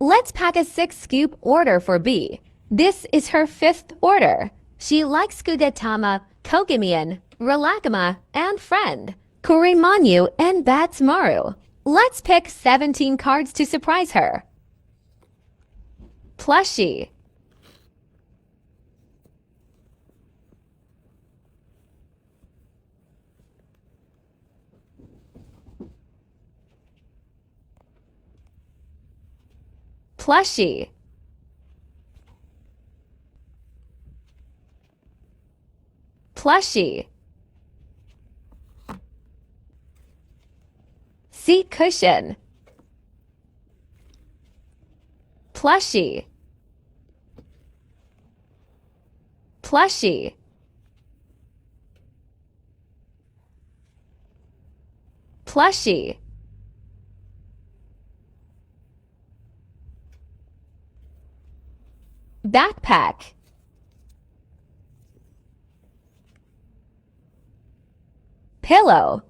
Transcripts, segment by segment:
Let's pack a 6-scoop order for B. This is her 5th order. She likes Kudetama, Kogemian, Relagama, and Friend, Kurimanyu, and Batsmaru. Let's pick 17 cards to surprise her. Plushie. Plushie. Plushie. Seat cushion. Plushie. Plushie. Plushie. Backpack. Pillow.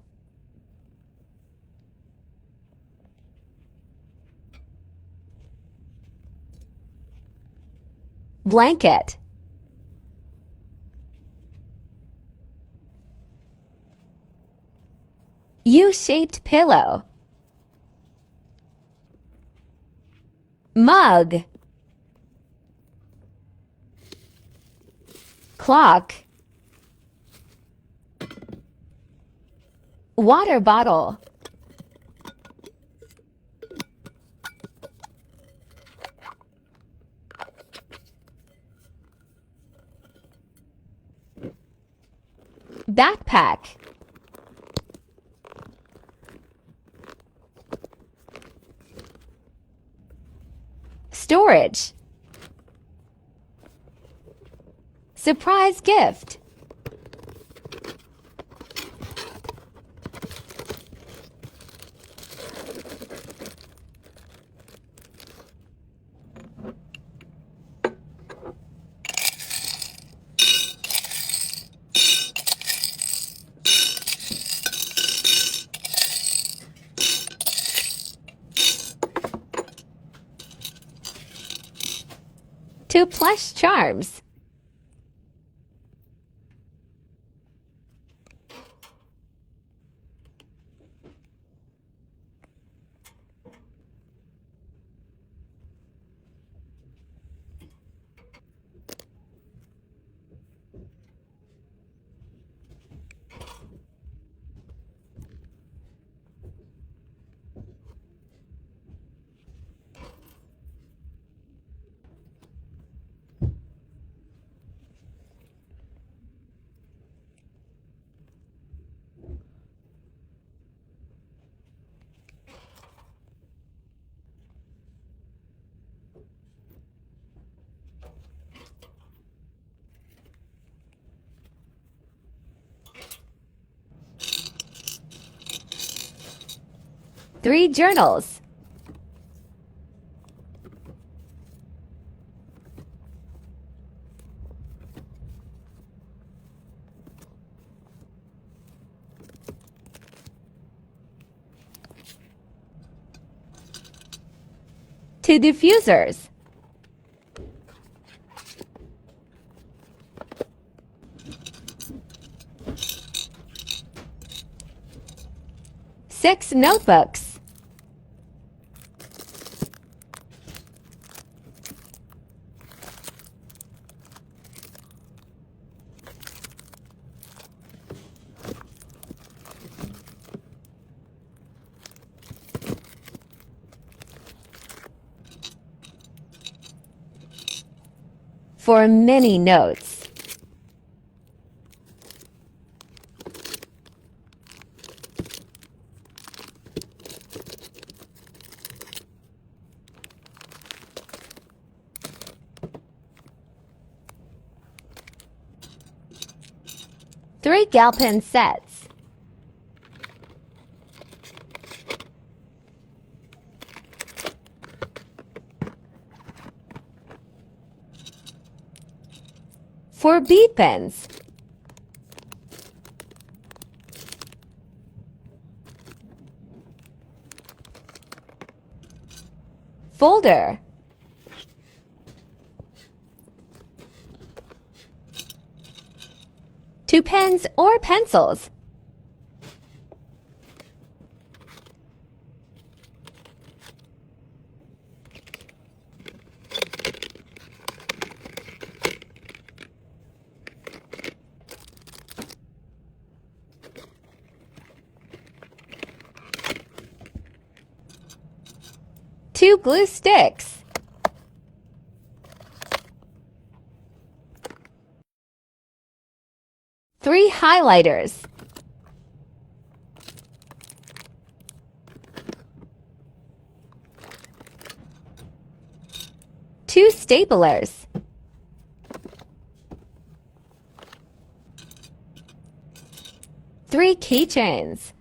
Blanket. U-shaped pillow. Mug. Clock. Water bottle. Backpack. Storage. Surprise gift. Two plush charms. Three journals. Two diffusers. Six notebooks. 4 mini notes. Three Galpin sets. Four bead pens. folder. Two pens or pencils. Two glue sticks. Three highlighters. Two staplers. Three keychains.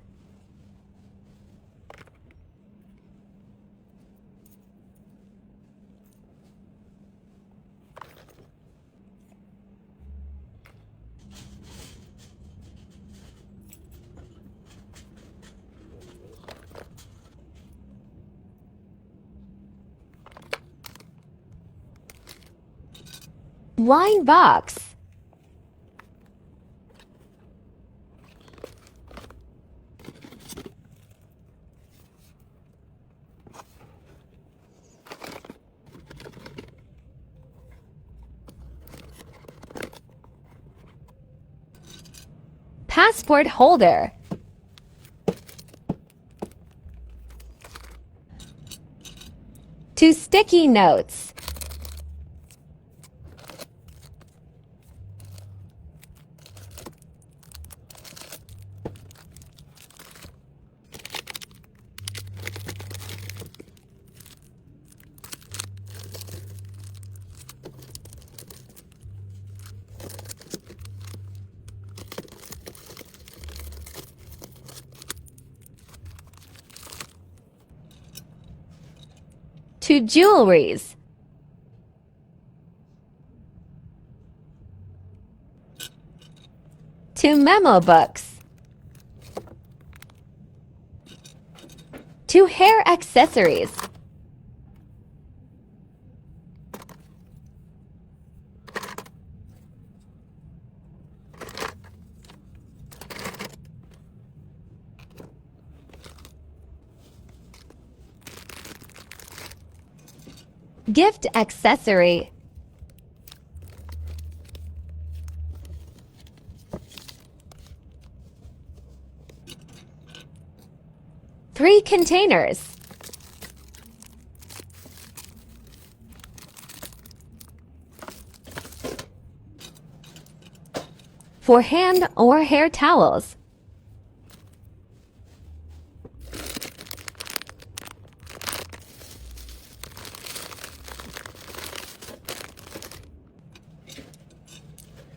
Wine box. Passport holder. Two sticky notes. Two jewelries. Two memo books. Two hair accessories. Gift accessory. Three containers. For hand or hair towels.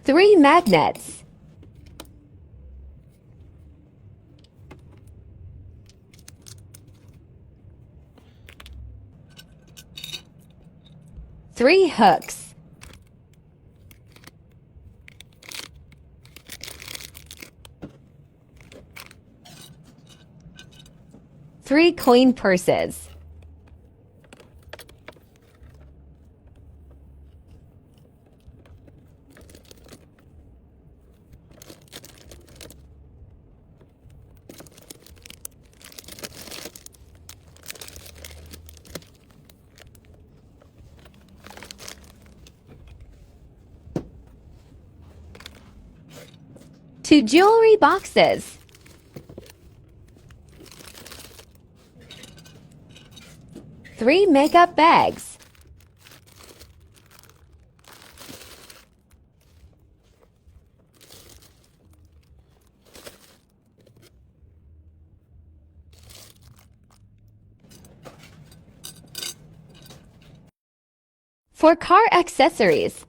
Three magnets. Three hooks. Three coin purses. Two jewelry boxes. Three makeup bags. For car accessories.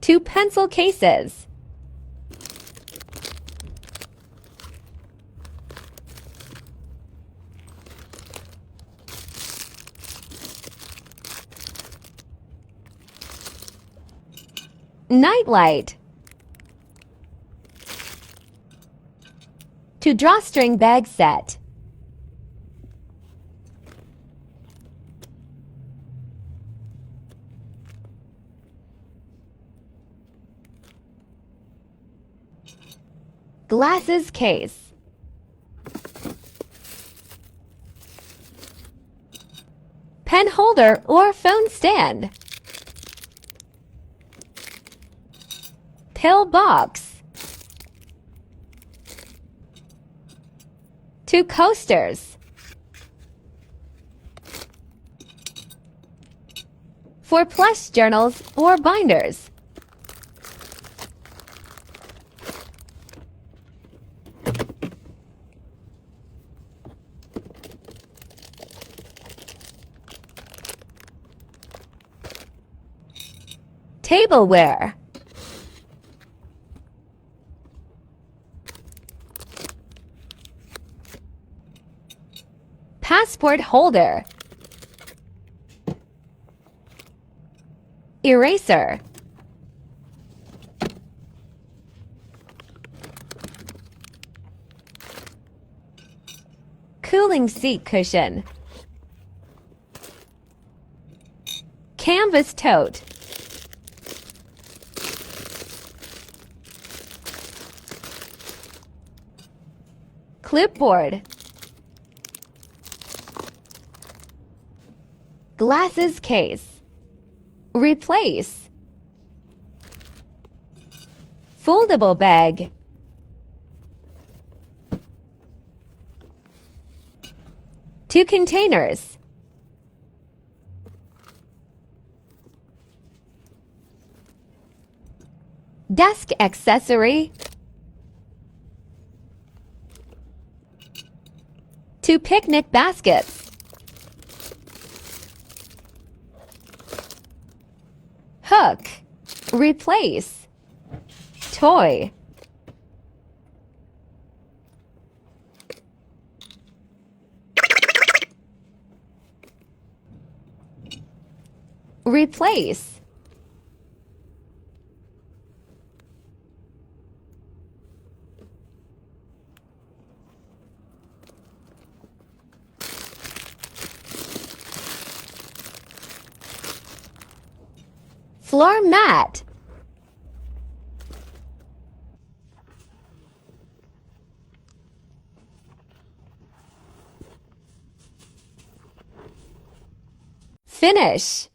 Two pencil cases. Nightlight. To drawstring bag set. Glasses case. Pen holder or phone stand. Pill box. 2 coasters. For plush journals or binders. Tableware. Passport holder. Eraser. Cooling seat cushion. Canvas tote. Clipboard. Glasses case. Replace. Foldable bag. Two containers. Desk accessory. Two picnic baskets. Hook. Replace. Toy. Replace. Floor mat. Finish.